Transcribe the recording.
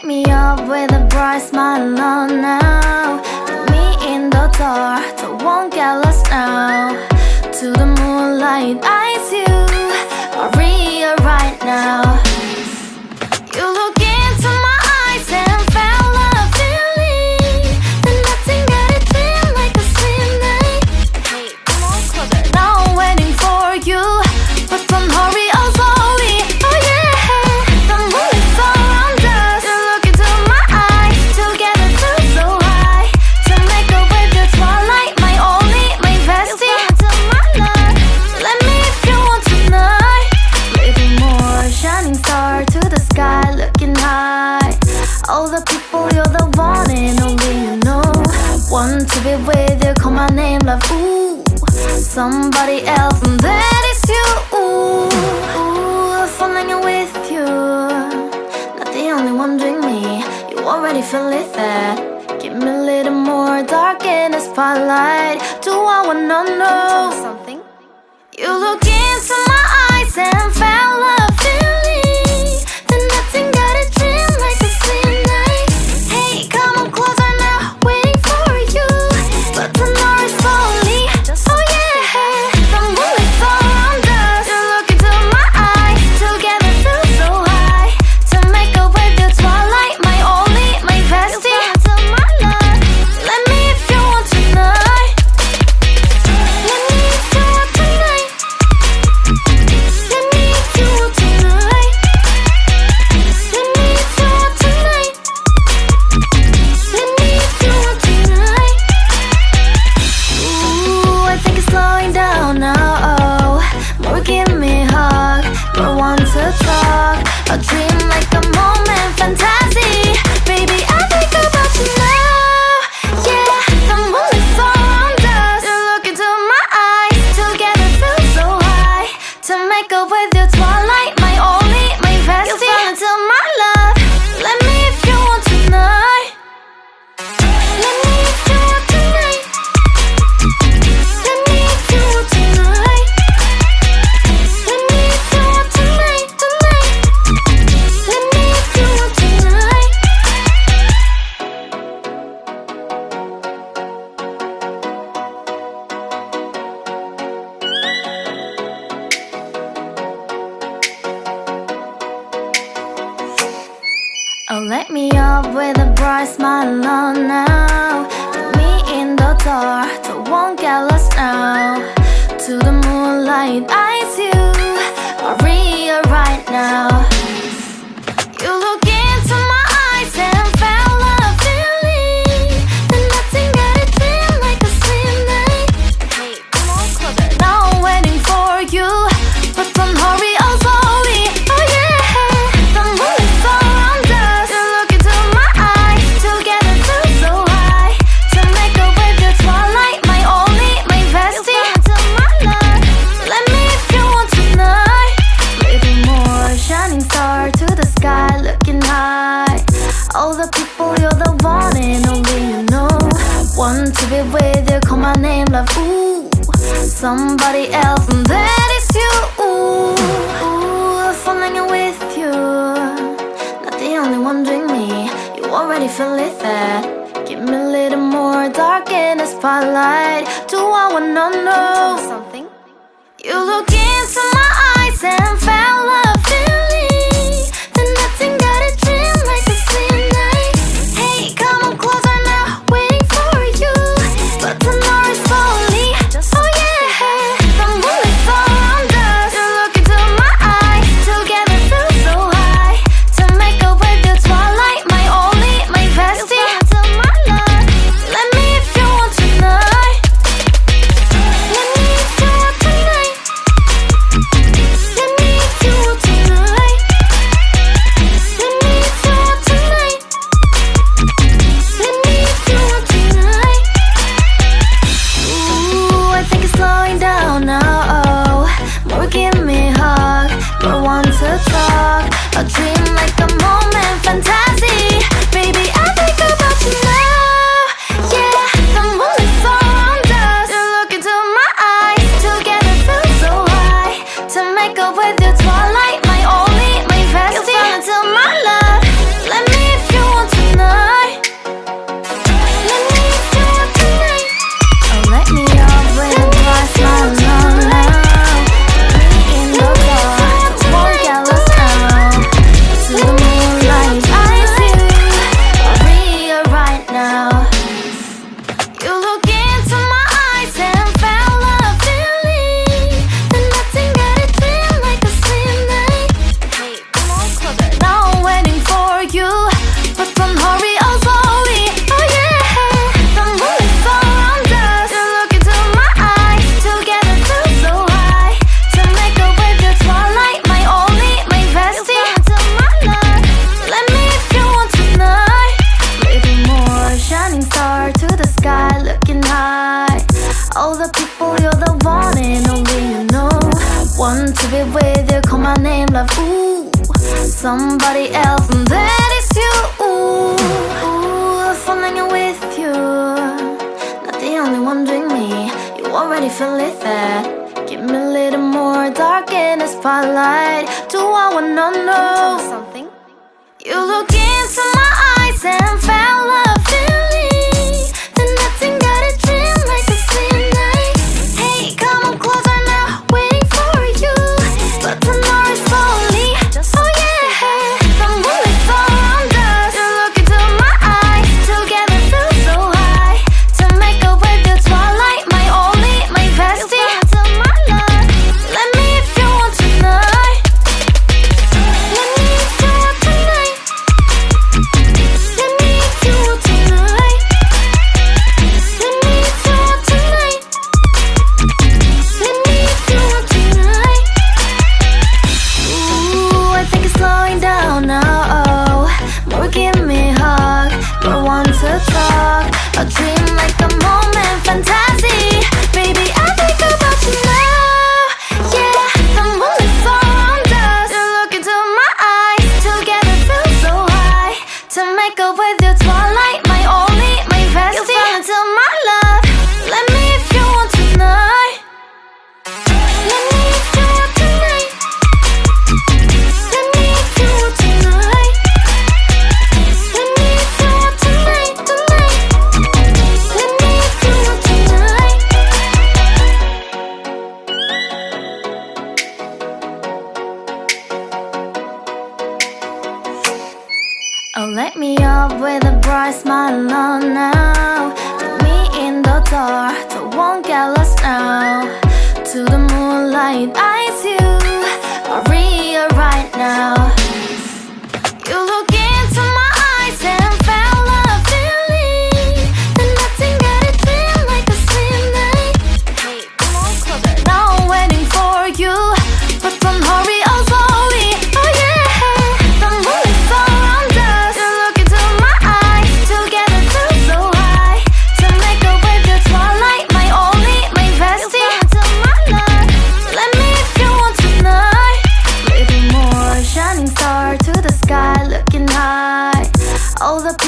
light me up with a bright smile on now. Put me in the dark, so won't get lost now. To the moonlight, eyes you, Maria right now. You look into my eyes and felt a feeling that nothing got it feel like a slim night. Hey, come on closer. Now I'm waiting for you, but don't hurry, oh slowly. Oh yeah, the moon is around us. You look into my eyes, together feel so high. To make up with the twilight, my only, my bestie. You fell into my love, let me if you want tonight. Little more shining star to the sky, looking high. All the people, you're the one and only you know. Want to be with you, call my name, love, ooh. Somebody else, and that is you, ooh. Falling in with you, not the only one doing me. You already feel it there. Give me a little more dark in the spotlight. Do I wanna know something? You look into my eyes and felt a feeling that nothing got a dream like a slim night. Hey, come on closer now, waiting for you, but tonight is slowly. Oh yeah, the moon is around us. You look into my eyes, together feel so high. To make up with the twilight, my only, my bestie. You fell into my love, let me if you want tonight. Let me if you want tonight. Let me if you want tonight. Let me if you want tonight. Let me if you want tonight. Ooh, I think it's slowing down now. Oh, more give me a hug, more want to talk. A dream like a moment, fantasy. Baby, I think about you now. Yeah, the moon is around us. You look into my eyes, together feel so high. To make up with your twilight, my only, my bestie. You fell into my love, let me if you want tonight. Let me if you want tonight. Let me if you want tonight. Let me if you want tonight, tonight. Let me if you want tonight. Oh, light me up with a bright smile on now. Put me in the dark, so won't get lost now. To the moonlight, eyes you, Maria right now. You look into my eyes and felt a feeling that nothing got it feel like a slim night. Hey, come on closer. Now I'm waiting for you, but don't hurry, oh slowly. Oh yeah, the moon is around us. You look into my eyes, together feel so high. To make up with the twilight, my only, my bestie. You fell into my love, let me if you want tonight. Little more shining star to the sky, looking high. All the people, you're the one and only you know. Want to be with you, call my name, love, ooh. Somebody else, and that is you, ooh. Falling in with you, not the only one doing me. You already feel it there. Give me a little more dark in the spotlight. Do I wanna know something? You look into my eyes and felt a feeling that nothing got a dream like a slim night. Hey, come on closer now, waiting for you, but tonight is slowly. Oh yeah, the moon is around us. You look into my eyes, together feel so high. To make up with the twilight, my only, my bestie. You fell into my love, let me if you want tonight. Let me if you want tonight. Let me if you want tonight. love, ooh, somebody else, and that is you. Ooh, falling in with you, not the only one doing me. You already feel it there. Give me a little more dark in the spotlight. Do I wanna know? Can you tell me something? You look into my eyes and fell love in me. Then nothing got a dream like a sweet night. Hey, come on closer now, waiting for you. But tomorrow's slowly. Oh yeah, the moonlight's all around us. You look into my eyes, together feel so high. To make up with the twilight, my only, my bestie. You fell into my love. Let me if you want tonight. Let me if you want tonight. Let me if you want tonight. Let me if you want tonight. Let me if you want tonight. Ooh, I think it's slowing down now. Oh, more give me a hug, more want to talk. A dream like a moment, fantasy. Baby, I think about you now. Yeah, the moonlight's all around us. You look into my eyes, together feel so high. To make up with your twilight, my only, my bestie. You fell into my love. Let me if you want tonight. Let me if you want tonight. Let me if you want tonight. Let me if you want tonight, tonight. Let me if you want tonight. Oh, let me up with a bright smile on now. Put me in the dark, so won't get lost now. To the moonlight,